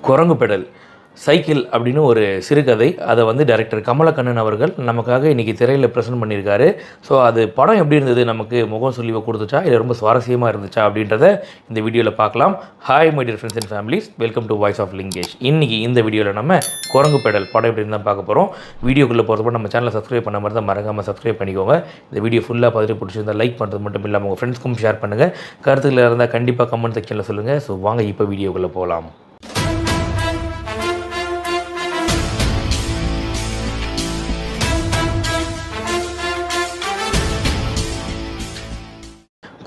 குரங்கு pedal cycle அப்படின்னு ஒரு சிறுகதை. அதை வந்து டைரக்டர் கமலக்கண்ணன் அவர்கள் நமக்காக இன்றைக்கி திரையில் ப்ரெசென்ட் பண்ணியிருக்காரு. ஸோ அது படம் எப்படி இருந்தது, நமக்கு முகம் சொல்லிவை கொடுத்துச்சா இல்லை ரொம்ப சுவாரஸ்யமாக இருந்துச்சா அப்படின்றத இந்த வீடியோவில் பார்க்கலாம். Hi my dear friends and families, welcome to voice of Lingesh. இன்றைக்கி இந்த வீடியோவில் நம்ம குரங்கு பெடல் படம் எப்படி தான் பார்க்க போகிறோம். வீடியோக்குள்ளே போகிறப்ப நம்ம சேனலை சப்ஸ்கிரைப் பண்ண மாதிரி தான் மறக்காமல் சப்ஸ்கிரைப் பண்ணிக்கோங்க. இந்த வீடியோ ஃபுல்லாக பார்த்துட்டு பிடிச்சிருந்தால் லைக் பண்ணுறது மட்டும் இல்லாமல் உங்கள் ஃப்ரெண்ட்ஸ்க்கும் ஷேர் பண்ணுங்கள். கருத்துக்கள் இருந்தால் கண்டிப்பாக கமெண்ட் செக்ஷனில் சொல்லுங்கள். ஸோ வாங்க இப்போ வீடியோக்குள்ளே போகலாம்.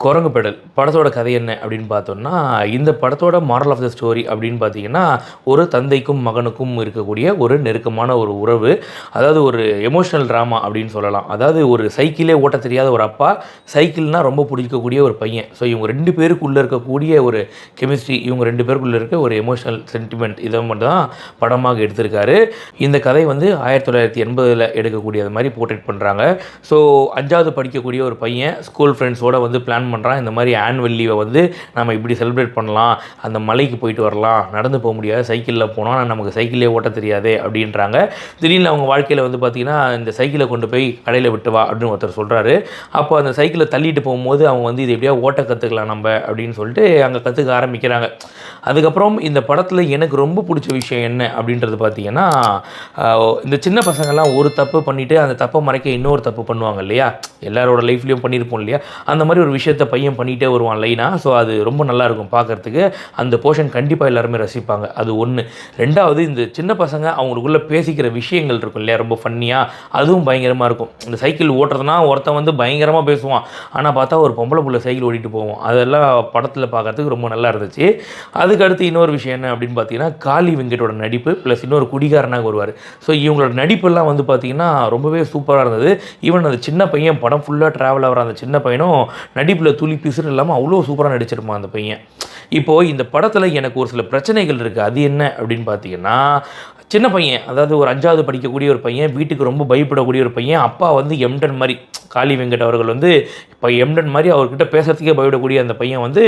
குரங்கு பெடல் படத்தோட கதை என்ன அப்படின்னு பார்த்தோம்னா, இந்த படத்தோட மாரல் ஆஃப் த ஸ்டோரி அப்படின்னு பார்த்தீங்கன்னா, ஒரு தந்தைக்கும் மகனுக்கும் இருக்கக்கூடிய ஒரு நெருக்கமான ஒரு உறவு. அதாவது ஒரு எமோஷ்னல் ட்ராமா அப்படின்னு சொல்லலாம். அதாவது ஒரு சைக்கிளே ஓட்ட தெரியாத ஒரு அப்பா, சைக்கிள்னால் ரொம்ப பிடிக்கக்கூடிய ஒரு பையன். ஸோ இவங்க ரெண்டு பேருக்குள்ளே இருக்கக்கூடிய ஒரு கெமிஸ்ட்ரி, இவங்க ரெண்டு பேருக்குள்ளே இருக்க ஒரு எமோஷ்னல் சென்டிமெண்ட், இதை மட்டும் தான் படமாக எடுத்திருக்காரு. இந்த கதை வந்து 1980 எடுக்கக்கூடியது மாதிரி போர்ட்ரேட் பண்ணுறாங்க. ஸோ 5வது படிக்கக்கூடிய ஒரு பையன் ஸ்கூல் ஃப்ரெண்ட்ஸோடு வந்து பிளான் பண்ணுறான். இந்த மாதிரி ஆனுவல் லீவை வந்து நம்ம இப்படி செலிப்ரேட் பண்ணலாம், அந்த மலைக்கு போயிட்டு வரலாம், நடந்து போக முடியாது, சைக்கிளில் போனால் நமக்கு சைக்கிளே ஓட்ட தெரியாது அப்படின்றாங்க. திடீர்னு அவங்க வாழ்க்கையில் வந்து பார்த்திங்கன்னா, இந்த சைக்கிளை கொண்டு போய் கடையில் விட்டு வா அப்படின்னு ஒருத்தர் சொல்கிறாரு. அப்போ அந்த சைக்கிளை தள்ளிட்டு போகும்போது அவங்க வந்து இது எப்படியா ஓட்ட கற்றுக்கலாம் நம்ம அப்படின்னு சொல்லிட்டு அங்கே கற்றுக்க ஆரம்பிக்கிறாங்க. அதுக்கப்புறம் இந்த படத்தில் எனக்கு ரொம்ப பிடிச்ச விஷயம் என்ன அப்படின்றது பார்த்திங்கன்னா, இந்த சின்ன பசங்கள்லாம் ஒரு தப்பு பண்ணிவிட்டு அந்த தப்பை மறைக்க இன்னொரு தப்பு பண்ணுவாங்க இல்லையா, எல்லாரோட லைஃப்லேயும் பண்ணியிருப்போம் இல்லையா, அந்த மாதிரி ஒரு விஷயத்தை பையன் பண்ணிகிட்டே வருவான் லைனாக. ஸோ அது ரொம்ப நல்லாயிருக்கும் பார்க்குறதுக்கு. அந்த போர்ஷன் கண்டிப்பாக எல்லாருமே ரசிப்பாங்க. அது ஒன்று. ரெண்டாவது, இந்த சின்ன பசங்க அவங்களுக்குள்ளே பேசிக்கிற விஷயங்கள் இருக்கும் இல்லையா, ரொம்ப ஃபன்னியாக, அதுவும் பயங்கரமாக இருக்கும். இந்த சைக்கிள் ஓட்டுறதுனா ஒருத்தன் வந்து பயங்கரமாக பேசுவான், ஆனால் பார்த்தா ஒரு பொம்பளை புள்ள சைக்கிள் ஓட்டிகிட்டு போவோம். அதெல்லாம் படத்தில் பார்க்குறதுக்கு ரொம்ப நல்லா இருந்துச்சு. அதுக்கடுத்து இன்னொரு விஷயம் என்ன அப்படின்னு பார்த்தீங்கன்னா, காளி வெங்கட்டோட நடிப்பு ப்ளஸ் இன்னொரு குடிகாரனாக வருவார். ஸோ இவங்களோட நடிப்பெல்லாம் வந்து பார்த்திங்கன்னா ரொம்பவே சூப்பராக இருந்தது. ஈவன் அந்த சின்ன பையன் படம் ஃபுல்லாக ட்ராவல் ஆகிற அந்த சின்ன பையனும் நடிப்பில் துளி பிசுறு இல்லாமல் அவ்வளோ சூப்பராக நடிச்சிருப்பான் அந்த பையன். இப்போது இந்த படத்தில் எனக்கு ஒரு சில பிரச்சனைகள் இருக்குது. அது என்ன அப்படின்னு பார்த்தீங்கன்னா, சின்ன பையன், அதாவது ஒரு 5வது படிக்கக்கூடிய ஒரு பையன், வீட்டுக்கு ரொம்ப பயப்படக்கூடிய ஒரு பையன், அப்பா வந்து எம்டன் மாதிரி, காளி வெங்கட் அவர்கள் வந்து இப்போ எம்டன் மாதிரி அவர்கிட்ட பேசுறதுக்கே பயப்படக்கூடிய அந்த பையன் வந்து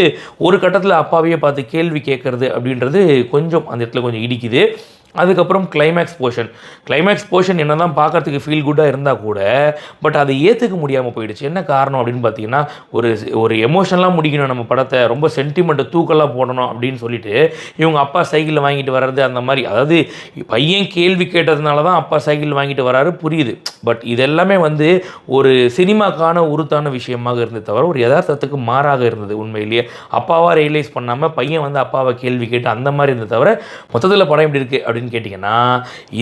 ஒரு கட்டத்தில் அப்பாவையே பார்த்து கேள்வி கேட்குறது அப்படின்றது கொஞ்சம் அந்த இடத்துல கொஞ்சம் இடிக்குது. அதுக்கப்புறம் கிளைமேக்ஸ் போர்ஷன் என்ன தான் பார்க்குறதுக்கு ஃபீல் குட்டாக இருந்தால் கூட, பட் அதை ஏற்றுக்க முடியாமல் போயிடுச்சு. என்ன காரணம் அப்படின்னு பார்த்தீங்கன்னா, ஒரு எமோஷனலாக முடிக்கணும் நம்ம படத்தை, ரொம்ப சென்டிமெண்ட்டை தூக்கலாக போடணும் அப்படின்னு சொல்லிட்டு இவங்க அப்பா சைக்கிளில் வாங்கிட்டு வர்றது அந்த மாதிரி, அதாவது பையன் கேள்வி கேட்டதுனால தான் அப்பா சைக்கிள் வாங்கிட்டு வராரு, புரியுது. பட் இதெல்லாமே வந்து ஒரு சினிமாக்கான உருத்தான விஷயமாக இருந்தது தவிர ஒரு யதார்த்தத்துக்கு மாறாக இருந்தது. உண்மையிலேயே அப்பாவாக ரியலைஸ் பண்ணாமல் பையன் வந்து அப்பாவை கேள்வி கேட்டு அந்த மாதிரி இருந்தது தவிர, மொத்தத்தில் படம் எப்படி இருக்குது அப்படின்னு கேட்டிங்கன்னா,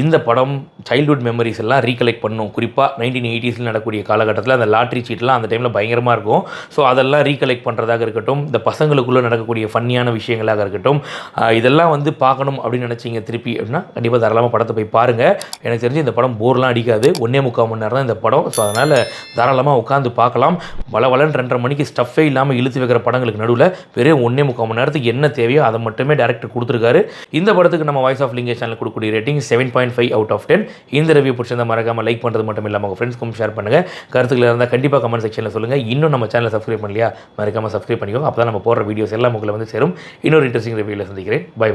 இந்த படம் சைல்ட்ஹுட் மெமரிஸ் எல்லாம் ரீகலெக்ட் பண்ணும். குறிப்பாக 1980s நடக்கக்கூடிய காலகட்டத்தில் அந்த லாட்ரி சீட்லாம் அந்த டைமில் பயங்கரமாக இருக்கும். ஸோ அதெல்லாம் ரீகலெக்ட் பண்ணுறதாக இருக்கட்டும், இந்த பசங்களுக்குள்ளே நடக்கக்கூடிய ஃபன்னியான விஷயங்களாக இருக்கட்டும், இதெல்லாம் வந்து பார்க்கணும் அப்படின்னு நினச்சிங்க திருப்பி அப்படின்னா கண்டிப்பாக தாராளமாக படத்தை போய் பாருங்கள். எனக்கு தெரிஞ்சு இந்த படம் போர்லாம் அடிக்காது. 1.25 மணி நேரம் தான் இந்த படம். ஸோ அதனால் தாராளமாக உட்காந்து பார்க்கலாம். வளவலன்னு 2.5 மணிக்கு ஸ்டஃபே இல்லாமல் இழுத்து வைக்கிற படங்களுக்கு நடுவில் வெறும் 1.25 மணி நேரத்துக்கு என்ன தேவையோ அதை மட்டுமே டேரக்டர் கொடுத்துருக்காரு. இந்த படத்துக்கு நம்ம வாய்ஸ் ஆஃப் லிங்கேஷ் சேனல் கொடுக்கக்கூடிய ரேட்டிங் 7.5 out of 10. இந்த ரிவ்யூ பிடிச்சிருந்தால் மறக்காமல் லைக் பண்ணுறது மட்டும் இல்லாமல் உங்கள் ஃப்ரெண்ட்ஸ்க்கும் ஷேர் பண்ணுங்கள். கருத்துக்கள் இருந்தால் கண்டிப்பாக கமெண்ட் செக்ஷனில் சொல்லுங்கள். இன்னும் நம்ம சேனலை சப்ஸ்கிரைப் பண்ணலையா, மறக்காமல் சப்ஸ்கிரைப் பண்ணிக்கோங்க. அப்போ தான் நம்ம போடுற வீடியோஸ் எல்லாம் உங்களை வந்து சேரும். இன்னொரு இன்ட்ரெஸ்டிங் ரிவ்யூவில் சந்திக்கிறேன். பை.